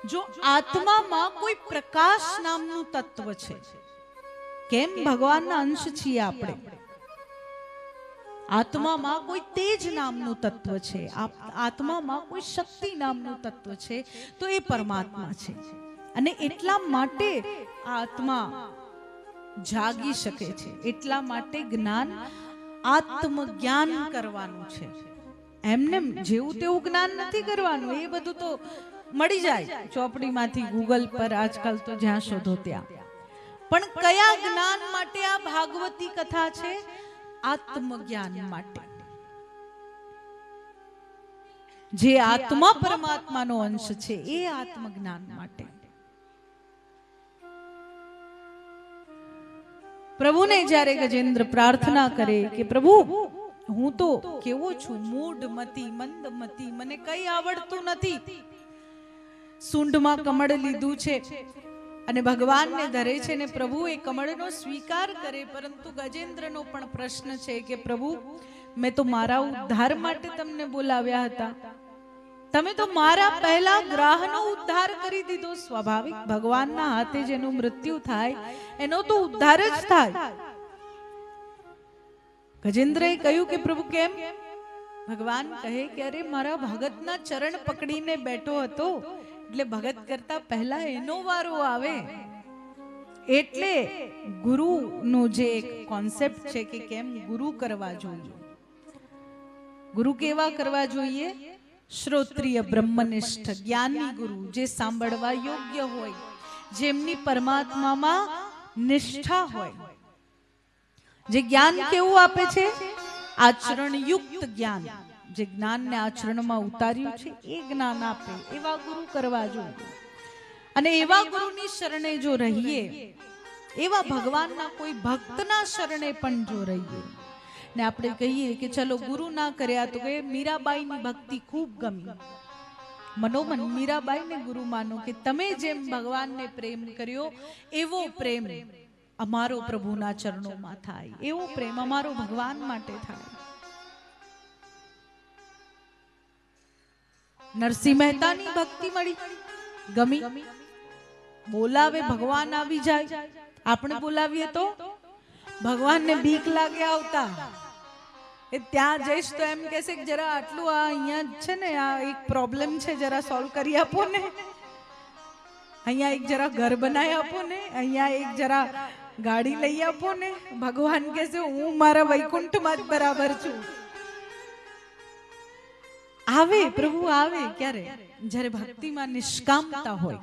જો આત્મામાં કોઈ પ્રકાશ નામનું તત્વ છે, કેમ ભગવાનના અંશ છીએ આપણે, આત્મામાં કોઈ તેજ નામનું તત્વ છે, આત્મામાં કોઈ શક્તિ નામનું તત્વ છે, તો એ પરમાત્મા છે. અને એટલા માટે આત્મા જાગી શકે છે, એટલા માટે જ્ઞાન આત્મજ્ઞાન કરવાનું છે. એમને જેવું તેવું જ્ઞાન નથી કરવાનું, એ બધું તો મળી જાય ચોપડીમાંથી, ગૂગલ પર, આજકાલ તો જ્યાં શોધો ત્યાં. પણ કયા જ્ઞાન માટે આ ભાગવતી કથા છે? આત્મજ્ઞાન માટે. જે આત્મા પરમાત્માનો અંશ છે એ આત્મજ્ઞાન માટે. પ્રભુને જ્યારે ગજેન્દ્ર પ્રાર્થના કરે કે પ્રભુ હું તો કેવો છું, મૂઢમતી, મંદમતી, મને કઈ આવડતું નથી, સૂંઢમાં કમળ લીધું છે અને ભગવાનને ધરે છે ને પ્રભુ એ કમળનો સ્વીકાર કરે. પરંતુ ગજેન્દ્રનો પણ પ્રશ્ન છે કે પ્રભુ મેં તો મારા ઉદ્ધાર માટે તમને બોલાવ્યા હતા, તમે તો મારા પહેલા ગ્રાહનો ઉદ્ધાર કરી દીધો. સ્વાભાવિક, ભગવાનના હાથે જેનું મૃત્યુ થાય એનો તો ઉદ્ધાર જ થાય. ગજેન્દ્રએ કહ્યું કે પ્રભુ કેમ? ભગવાન કહે કે અરે મારા ભગતના ચરણ પકડીને બેઠો હતો, એટલે ભગત કરતા પહેલા એનો વારો આવે. એટલે ગુરુનો જે એક કોન્સેપ્ટ છે કે કેમ ગુરુ કરવા જોઈએ. ગુરુ કેવા કરવા જોઈએ? શ્રોત્રિય, બ્રહ્મનિષ્ઠ, જ્ઞાની ગુરુ, જે સાંભળવા યોગ્ય હોય, જેમની પરમાત્મામાં નિષ્ઠા હોય. જે જ્ઞાન કેવું આપે છે? આચરણ યુક્ત જ્ઞાન. જે જ્ઞાનને આચરણમાં ઉતાર્યું છે એ જ્ઞાન આપે, એવા ગુરુ કરવા જોઈએ. અને એવા ગુરુની શરણે જો રહીએ, એવા ભગવાનના કોઈ ભક્તના શરણે પણ જો રહીએ, ને આપણે કહીએ કે ચલો ગુરુ ના કર્યા તો કે મીરાબાઈની ભક્તિ ખૂબ ગમી, મનોમન મીરાબાઈને ગુરુ માનો કે તમે જેમ ભગવાનને પ્રેમ કર્યો એવો પ્રેમ અમારો પ્રભુના ચરણોમાં થાય, એવો પ્રેમ અમારો ભગવાન માટે થાય. નરસિંહ મહેતાની ભક્તિ મળી, ગમી, બોલાવે ભગવાન આવી જાય. આપણે બોલાવીએ તો ભગવાનને બીક લાગે આવતા, એ ત્યાં જઈશ તો એમ કહેશે કે જરા આટલું આ અહીંયા છે ને આ એક પ્રોબ્લેમ છે, જરા સોલ્વ કરી આપો ને, અહીંયા એક જરા ઘર બનાવી આપો ને, અહીંયા એક જરા ગાડી લઈ આપો ને. ભગવાન કહેશે હું મારા વૈકુંઠમાં જ બરાબર છું. આવે પ્રભુ આવે ક્યારે? જ્યારે ભક્તિમાં નિષ્કામતા હોય.